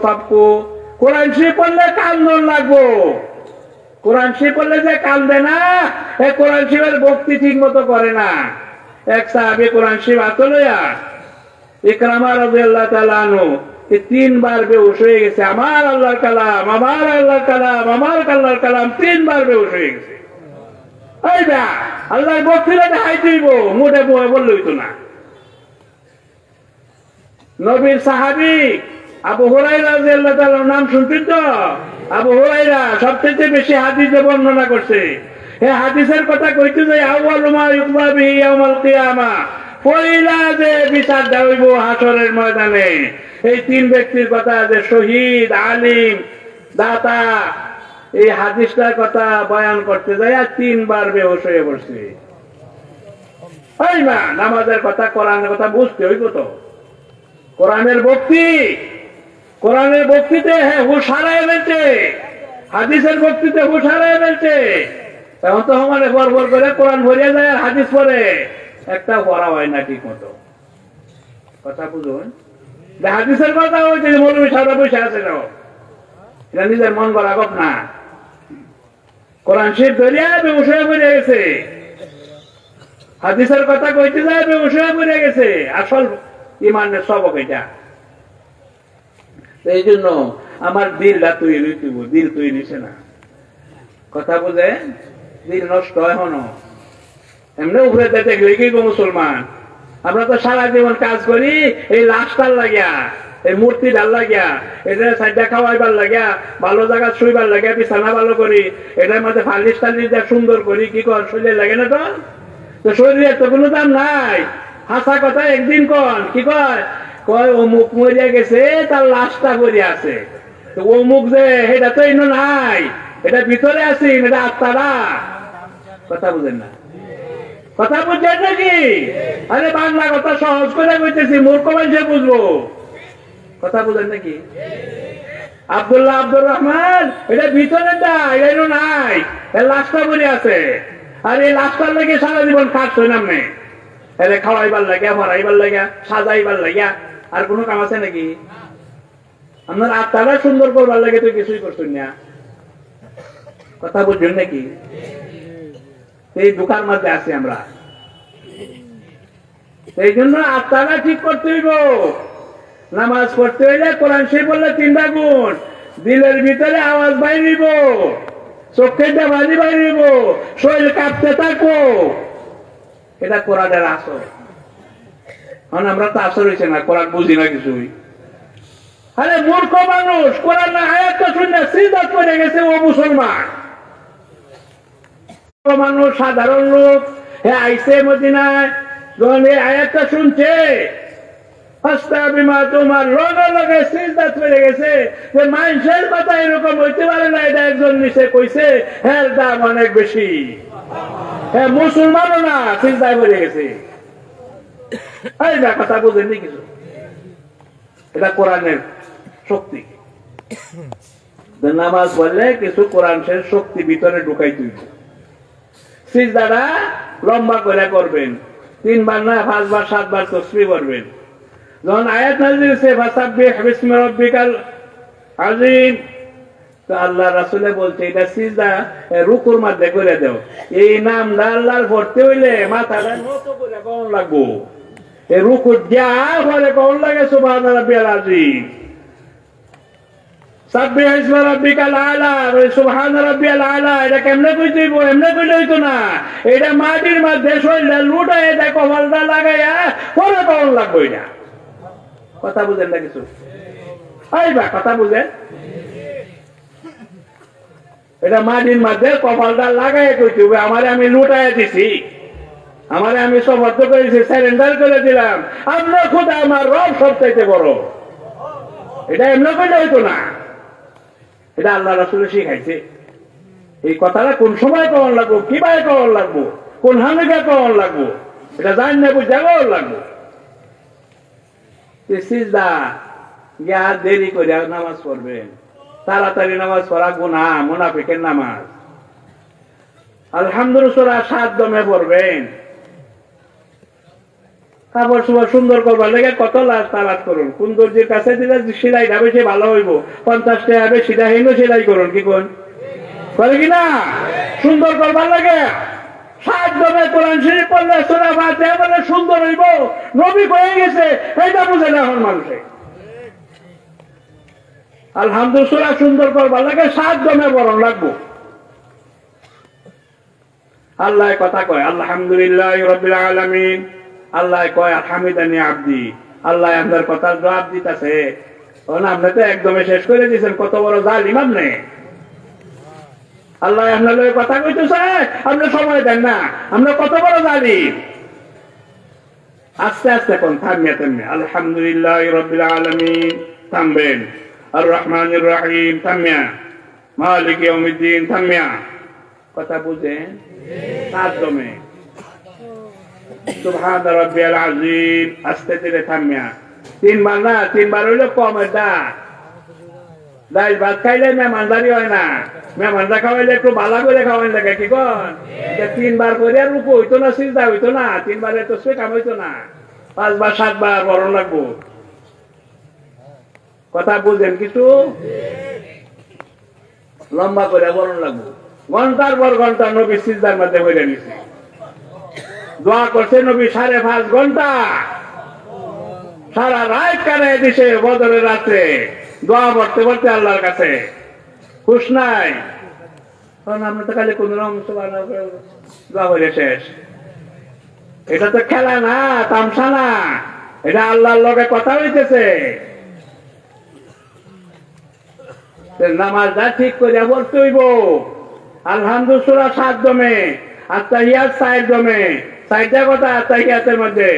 ফাবকু। কোরআন শরীফ পড়লে কান্দন লাগবো। কোরআন শরীফ পড়লে যে কান্দে না, এ কোরআন শরীফের ভক্তি ঠিক মতো করে না। এক সাহাবী কোরআন শরীফ হাতে লইয়া ইকরামা রাদিয়াল্লাহু তাআলা আনহু 3 বার বেহুশ হয়ে গেছে। আমার আল্লাহর কালাম, আমার আল্লাহর কালাম, আমার আল্লাহর কালাম 3 বার বেহুশ হয়ে গেছে। এই না আল্লাহর ভক্তিটা দেখাই দিব, মুঠে বয়ে বললে হইতো না। নবীর সাহাবী আবু হুরায়রা রাদিয়াল্লাহু তাআলার নাম শুনছেন তো? আবু হুরায়রা সবচেয়ে বেশি হাদিসে বর্ণনা করছে। এই হাদিসের কথা কইতে যাই, আউয়ালু মা ইউকযা বিহি ইয়াউমাল কিয়ামা, পয়লা যে বিচার দেওয়া হইব হাসরের ময়দানে, এই 3 ব্যক্তির কথা, যে শহীদ, আলিম, দাতা, এই হাদিসটার কথা বয়ান করতে যাই আর 3 বার বেহুশ হয়ে পড়ছে। না নামাজের কথা, কোরআনের কথা বুঝতে হইব তো। কোরআনের ভক্তি, কোরআনের ভক্তিতে হুশ হারায় ফেলছে, হাদিসের ভক্তিতে হুশ হারায় ফেলছে। এখন তো আমাদের বরবর করে কোরআন ভরিয়া যায় আর হাদিস পড়ে, একটা পড়া হয় না ঠিক মতো। কথা বুঝুন, হাদিসের কথা হয়েছে মৌলবী সারা বসে আছে, এটা নিজের মন করা গপ না। কোরআন শরীফ ধরিয়া বেহুশ হয়ে পড়ে গেছে, হাদিসের কথা কইতে যায় বেহুশ হয়ে পড়ে গেছে। আসল ইমানের সবক এটা। এই জন্য আমার দিলটা তৈরি হইব, দিল তৈরি নিছে না। কথা বুঝে, দিল নষ্ট হয় হনো। এমনি উপরে দেখলে কি গো মুসলমান, আমরা তো সারা জীবন কাজ করি এই লাশটার লাগিয়া, এই মূর্তি ডাল লাগিয়া, এটা সাইডা খাওয়াইবার লাগিয়া, ভালো জায়গা শুইবার লাগিয়া, বিছানা ভালো করি, এটার মধ্যে ফালিশ টালিশ যা সুন্দর করি, কি কর শরীরে লাগে না? তো শরীরের তো কোনো দাম নাই। হাসা কথা একদিন কন কি কয়, কয় অমুক মরিয়া গেছে, তার লাশটা পড়ে আছে। তো অমুক যে এটা তো এনো নাই, এটা ভিতরে আছে, এটা আত্মারা। কথা বুঝেন না? কথা বুঝছেন নাকি? আরে বাংলা কথা সহজ করে কইতেছি, মূর্খ মানুষে বুঝবো। কথা বুঝেন নাকি? আব্দুল্লাহ আব্দুর রহমান, এটা ভিতরে এটা এনো নাই, এর লাশটা পড়ে আছে। আর এই লাশটার লাগে সারা জীবন কাজ হয় না, এরে খাওয়াইবার লাগিয়া, ভরাইবার লাগিয়া, সাজাইবার লাগিয়া, আর কোনো কাম আছে নাকি? আপনার আত্মারা সুন্দর করবার লাগে তো কিছুই করছেন না। কথা বুঝছেন নাকি? এই দোকান মধ্যে আছি আমরা। এই জন্য আত্মারা ঠিক করতে হইব। নামাজ পড়তে হইলে কোরআন শরীফ বললে 3টা গুণ, দিলের ভিতরে আওয়াজ বাইরিব, চোখের বাজি বাইরিব, শরীর কাঁপতে থাকবো, এটা কোরআনের আসর। আমরা তো আসর হয়েছে না, কোরআন বুঝি না কিছুই। আরে মূর্খ মানুষ কোরআন আয়াতটা শুনে সিজদা করে গেছে ও মুসলমান। মানুষ সাধারণ লোক আইসে মদিনায়, যখন এই আয়াতটা শুনছে তোমার লগে লগে সিজদা করে গেছে, যে মানুষের কথা এরকম হইতে পারে না, এটা একজন নিচে কইছে, এর দাম অনেক বেশি। হ্যাঁ মুসলমানও না, সিজদায় পড়ে গেছে। কথা বুঝেননি কিছু? এটা কোরআনের শক্তি। নামাজ পড়লে কিছু কোরআনের শক্তি ভিতরে ঢুকাই তুলবে। সিজদাটা লম্বা করে করবেন, 3 বার না 5 বার 7 বার তাসবিহ করবেন। যখন আয়াত নাযিল হয়েছে ফাসাব্বিহ বিসমি রাব্বিকাল আযীম, তো আল্লাহ রাসূলে বলছে এটা সিজদা রুকুর মধ্যে করে দাও। এই নামটা আল্লাহর পড়তে হইলে মাথাটা নত করে কোন লাগবো, এই রুকু যা পরে কোন লাগে সুবহান রাব্বিয়াল আযীম, সাব্বিহ ইসমা রাব্বিকাল আলা, সুবহান রাব্বিয়াল আলা। এটা কেমনে কইতে হইব? এমনে কইলে হইতো না। এটা মাটির মধ্যে শরীরটা লুটায় দেয়, কপালটা লাগাইয়া পরে কোন লাগবো। এটা কথা বুঝেন না কিছু? কথা বুঝেন? এটা মাটির মধ্যে কপালটা লাগাই কইতে হবে, আমারে আমি লুটাইয়া দিছি, আমারে আমি সমর্থ করেছি, সারেন্ডার করে দিলাম, আপনার খোদা আমার রব সবচাইতে বড়। এটা এমনি কইলে হইতো না। এটা আল্লাহ রাসূল শিখাইছে। এই কথাটা কোন সময় কখন লাগবো, কিভাবে কখন লাগবো, কোন হামিকা কখন লাগবো, এটা জান না, বুঝা কখন লাগবো। সিজদা গিয়া দেরি করে নামাজ পড়বেন, তাড়াতাড়ি নামাজ পড়া গুনাহ, মুনাফিকের নামাজ। আলহামদুলিল্লাহ 7 দমে পড়বেন, কাপড় চোপড় সুন্দর করবার লেগে কত লাখ তালাক করুন, কোন দর্জির কাছে দিলে সেলাইটা বেশি ভালো হইব, 50 টাকা বেশি হইল সেলাই করুন, কি কোন করে কিনা সুন্দর করবার লাগে 7 জনে কোরআন শরীফ পড়লে সূরা ফাতিহা বলে সুন্দর হইব, নবী কয়ে গেছে, এইটা বুঝে না এখন মানুষে। আলহামদুলিল্লাহ সুন্দর করবার লাগে 7 জনে বরণ লাগবো। আল্লাহ কথা কয় আলহামদুলিল্লাহ রাব্বিল আলামিন, আল্লাহ কয় হামিদানি আব্দি, আল্লাহ আমাদের কথার জবাব দিতেছে। আপনি তো একদমই শেষ করে দিয়েছেন, কত বড় জালিম আপনি। আল্লাহ আপনার কথা কইতেছে, আপনি সময় দেন না, আমরা কত বড় জালিম। আস্তে আস্তে কোন থামিয়া থামিয়া আলহামদুলিল্লাহ রাব্বিল আলামিন থামবেন, আর রহমানির রহিম থামিয়া, মালিক ইয়াউমিদ্দিন থামিয়া। কথা বুঝেন? 7 জমে সুবহান রাব্বিয়াল আযীম আস্তে ধীরে থামিয়া। 3 বার না, 3 বার হইলো কমের ডাক। ডাল ভাত খাইলে মেহমানদারি হয় না, মেহমানদা খাওয়াইলে একটু ভালো করে খাওয়াই লাগে, কি কন? 3 বার করে আর রূপ হইতো না, সিজদা হইতো না, 3 বারে তো সে কাম হইতো না, 5 বার 7 বার বরণ লাগবো। কথা বুঝেন? কিছু লম্বা করে বরণ লাগবো, ঘন্টার পর ঘন্টা নবী সিজদার মধ্যে হইলে নিছে, দোয়া করছে নবী 5.5 ঘন্টা, সারা রাত কাটায় দিছে বদরের রাত্রে দোয়া পড়তে পড়তে আল্লাহর কাছে। খুশ নাই? কারণ আমরা তো খালি কোন দোয়া করে শেষ। এটা তো খেলা না, তামসা না, এটা আল্লাহর লগে কথা হইতেছে। নামাজটা ঠিক করে পড়তে হইব। আলহামদুলিল্লাহ 7 জমে, আত্তাহিয়াত 4 জমে, 4টা কথা আত্তাহিয়াতের মধ্যে।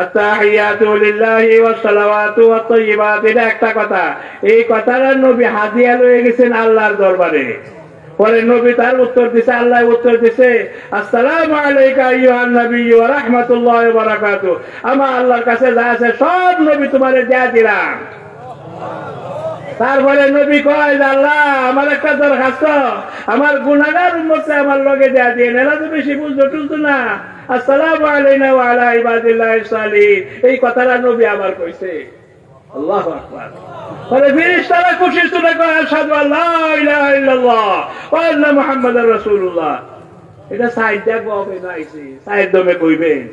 আত্তাহিয়াতু লিল্লাহি ওয়াস সালাওয়াতু ওয়াত তাইয়্যিবাত, এটা একটা কথা। এই কথাটা নবী হাদিয়া লয়ে গেছেন আল্লাহর দরবারে। পরে নবী তার উত্তর দিছে, আল্লাহ উত্তর দিছে, আসসালামু আলাইকা আইয়ুহান নাবিয়্যু ওয়া রাহমাতুল্লাহি ওয়া বারাকাতুহু। আমার আল্লাহর কাছে যা আছে সব নবী তোমারে দেয়া দিলাম। তারপরে নবী কয়, আল্লাহ আমার একটা দরখাস্ত, আমার গুনাহগার উম্মতকে আমার লগে দেয়া দিয়ে, এরা তো বেশি বুঝতো টুলতো না। আসসালামু আলাইনা ওয়া আলা ইবাদিল্লাহিস সালিহিন, এই কথাটা নবী আবার কইছে। আল্লাহু আকবার। পরে ফেরেশতারা খুশি শুনে কয়, আশহাদু আল্লা ইলাহা ইল্লাল্লাহ ওয়া আন্না মুহাম্মাদার রাসূলুল্লাহ। এটা সাইডটা কবে নাইছে, সাইড দমে কইবেন,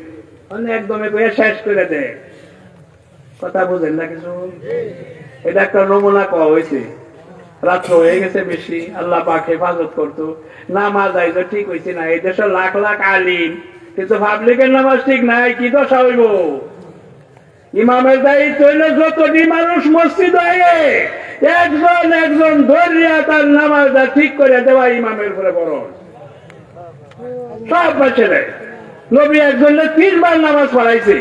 মানে একদমে কইয়া শেষ করে দেয়। কথা বুঝেন না কিছু? এটা একটা নমুনা কওয়া হয়েছে। রাত্র হয়ে গেছে বেশি, আল্লাহ পাক হেফাজত করতো, নামাজ আইতো ঠিক হয়েছে না। এই দেশের লাখ লাখ আলিম, কিন্তু পাবলিকের নামাজ ঠিক নাই, কি দশা হইব? ইমামের দায়িত্ব হইলে যতটি মানুষ মসজিদ আয়ে একজন একজন ধরিয়া তার নামাজটা ঠিক করে দেওয়া ইমামের উপরে বড় সব ছেলে। নবী একজনের 3 বার নামাজ পড়াইছে,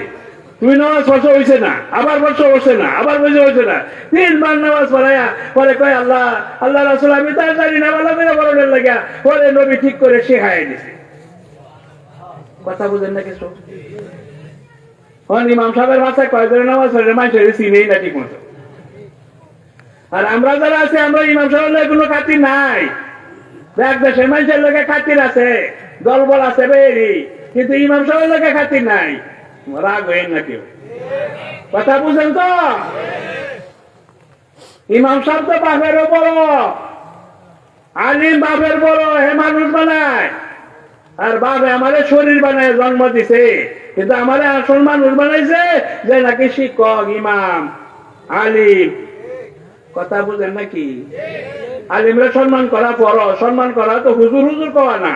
তুমি নামাজ পড়ছো হয়েছে না, আবার পড়ছো হচ্ছে না, আবার বুঝে হচ্ছে না, 3 বার নামাজ পড়াইয়া পরে কয়, আল্লাহ আল্লাহ রাসূল আমি তার জানি না, ভালো করে বড়দের লাগিয়া পরে নবী ঠিক করে শেখাই দিছে। কথা বুঝেন না কিছু? ইমাম সাহেবের ভাষায় কয়েকজনের নামাজ পড়ে মানুষের চিনেই না ঠিক মতো। আর আমরা যারা আছে, আমরা ইমাম সাহেবের কোনো খাতির নাই। এক দেশের মানুষের লোকে খাতির আছে, দলবল আছে বেরি, কিন্তু ইমাম সাহেবের লোকে খাতির নাই। রাগ হইন না কেউ, কথা বুঝেন তো? ইমাম সাহেব তো বাপেরও বড়, আলিম বাপের বড়, হে মানুষ বানায়। আর বাপে আমাদের শরীর বানায় জন্ম দিছে, কিন্তু আমাদের আসল মানুষ বানাইছে যে নাকি শিক্ষক, ইমাম, আলিম। কথা বুঝেন নাকি? আলিমরা সম্মান করা ফরজ, সম্মান করা তো হুজুর হুজুর কওয়া না,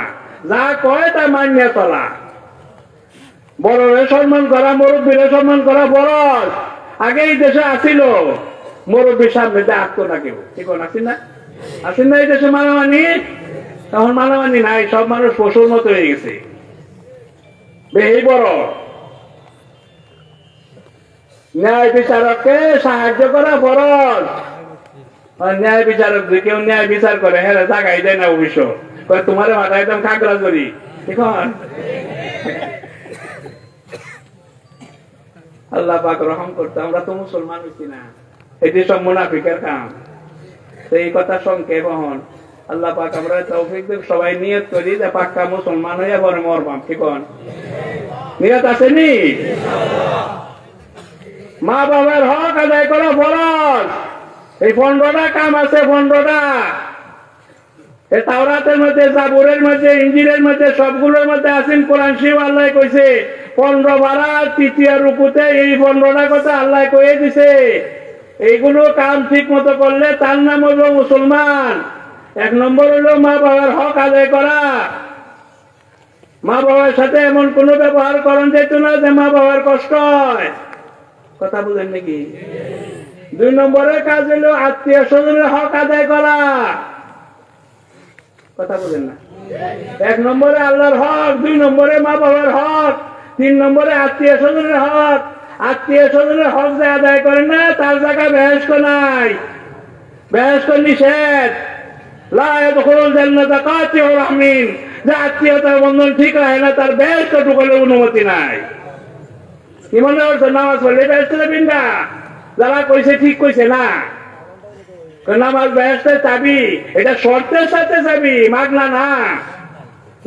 যা কয় তা মানিয়ে চলা। বড়রে সম্মান করা, মুরব্বীরে সম্মান করা ফরজ। আগে এই দেশে আসিল মুরব্বীর সামনে আসতো না কেউ, ঠিক আসেন না? আসেন না এই দেশে মানামানি? তখন মানামানি নাই, সব মানুষ পশুর মতো হয়ে গেছে। বেশি বড় ন্যায় বিচারককে সাহায্য করা ফরজ। ন্যায় বিচারক যে কেউ ন্যায় বিচার করে, হ্যাঁ জাগাই দেয় না অবশ্য, তোমার মাথায় একদম খাগড়া করি। এখন আল্লাহ পাক রহম করতে, আমরা তো মুসলমান হইছি না, এটি সব মুনাফিকের কাম। এই কথা সংক্ষেপ হন, আল্লাহ পাক আমরা তৌফিক দেব, সবাই নিয়ত করি যে পাক্কা মুসলমান হইয়া পরে মরবাম, ঠিক? নিয়ত আসেনি? মা বাবার হক আদায় করা ফরজ। এই 15টা কাম আছে, 15টা। এই তাওরাতের মধ্যে, জাবুরের মধ্যে, ইনজিলের মধ্যে, সবগুলোর মধ্যে আছেন। কোরআন শরীফ আল্লাহ কইছে 15 বারা তৃতীয় রুকুতে এই 15টা কথা আল্লাহ কয়ে দিছে। এইগুলো কাম ঠিক মতো করলে তার নাম হলো মুসলমান। 1 নম্বর হলো মা বাবার হক আদায় করা। মা বাবার সাথে এমন কোন ব্যবহার করেন যেত না যে মা বাবার কষ্ট হয়। কথা বুঝেন নাকি? 2 নম্বরের কাজ হলো আত্মীয় স্বজনের হক আদায় করা। কথা বুঝেন না? 1 নম্বরে আল্লাহর হক, 2 নম্বরে মা বাবার হক, 3 নম্বরে আত্মীয় স্বজনের হক। আত্মীয় স্বজনের হক যে আদায় করেন না, তার জায়গায় বেহেশত নাই। বেহেশত নিষেধ। লা ইয়াদখুলুল জান্নাতা কাতিউর রাহমিন। যে আত্মীয়তার বন্ধন ঠিক রাখে না, তার বেহেশত ঢুকানোর অনুমতি নাই। কি মনে হচ্ছে নামাজ পড়লে বেহেশত যাবেন না? যারা কইছে ঠিক কইছে না। নামাজ বেহেশতের চাবি, এটা শর্তের সাথে চাবি, মাগনা না।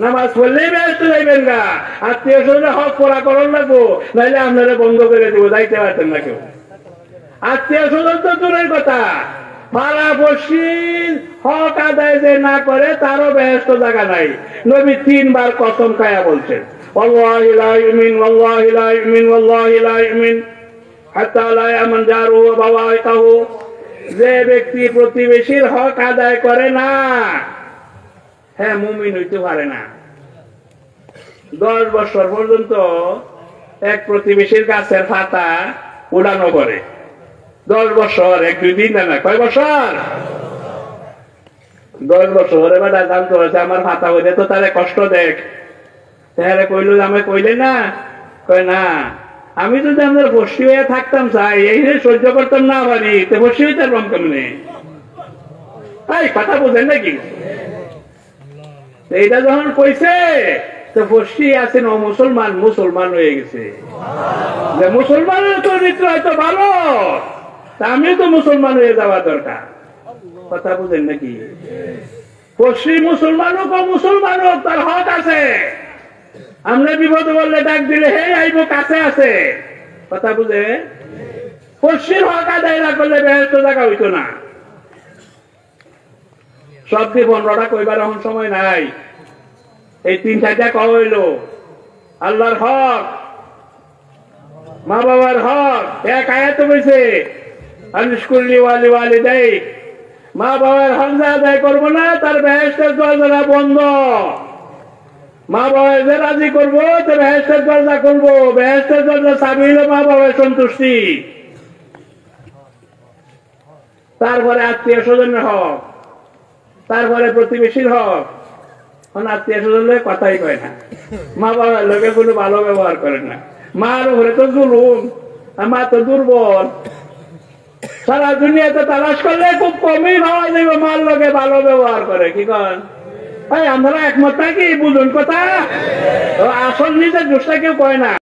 নামাজ পড়লেই বেহেশতে যাইবেন গা। আত্মীয় স্বজনের হক পুরা করন লাগবো, নাইলে আপনারা বন্ধ করে দেবো, যাইতে পারতেন না কেউ। আত্মীয় স্বজন তো দূরের কথা, পাড়া পড়শির হক আদায় যে না করে তারও বেহেশত জায়গা নাই। নবী 3 বার কসম খায়া বলছেন, ওয়াল্লাহি লা ইউমিন, ওয়াল্লাহি লা ইউমিন, ওয়াল্লাহি লা ইউমিন হাত্তা লা ইয়ামান জারুহু ওয়া বাওয়াইকাহু। যে ব্যক্তি প্রতিবেশীর হক আদায় করে না, হ্যাঁ মুমিন হইতে পারে না। 10 বছর পর্যন্ত এক প্রতিবেশীর গাছের পাতা উড়ানো করে। 10 বছর, 1-2 দিন না, কয় বছর? 10 বছর। এবার জানতে হয়েছে আমার পাতা হইলে তো তারে কষ্ট দেখ। তাহলে কইল, আমি কইলে না? কয় না, আমি যদি আমাদের বসি হয়ে থাকতাম চাই, এই সহ্য করতাম না পারি, তো বসি হইতে রং কেমনে? তাই কথা বুঝেন নাকি? এইটা যখন কইছে, তো বসি আছেন ও মুসলমান, মুসলমান হয়ে গেছে। যে মুসলমানের চরিত্র হয়তো ভালো, তা আমিও তো মুসলমান হয়ে যাওয়া দরকার। কথা বুঝেন নাকি? পশ্চিম মুসলমান হোক, মুসলমান হোক, তার হক আছে। আমরা বিপদ বললে ডাক দিলে হে আইব, কাছে আছে। কথা বুঝে? পশ্চিম হক আদায় না করলে বেহেশত জায়গা হইতো না। সব দিয়ে 15টা কইবার এখন সময় নাই। এই 3টা কওয়া হইল। আল্লাহর হক, মা বাবার হক। এক আয়াতে কইছে আনিশকুরলি ওয়ালি ওয়ালিদাইক। মা বাবার হক যে আদায় করবো না, তার বেহেশতের দরজা বন্ধ। মা বাবা যে রাজি করবো, তো বেহেশতের দরজা করবো। বেহেশতের দরজা চাবি হলো মা বাবার সন্তুষ্টি। তারপরে আত্মীয় স্বজনের হক, তারপরে প্রতিবেশীর হক। আত্মীয় স্বজনের কথাই কয় না, মা বাবার লোকে কোনো ভালো ব্যবহার করে না। মার উপরে তো জুলুম, মা তো দুর্বল। সারা দুনিয়াতে তালাশ করলে খুব কমই পাওয়া যাবে মার লোকে ভালো ব্যবহার করে। কি কন? আমরা একমত নাকি? বুঝুন কথা। আসল নিজের দোষটা কেউ কয় না।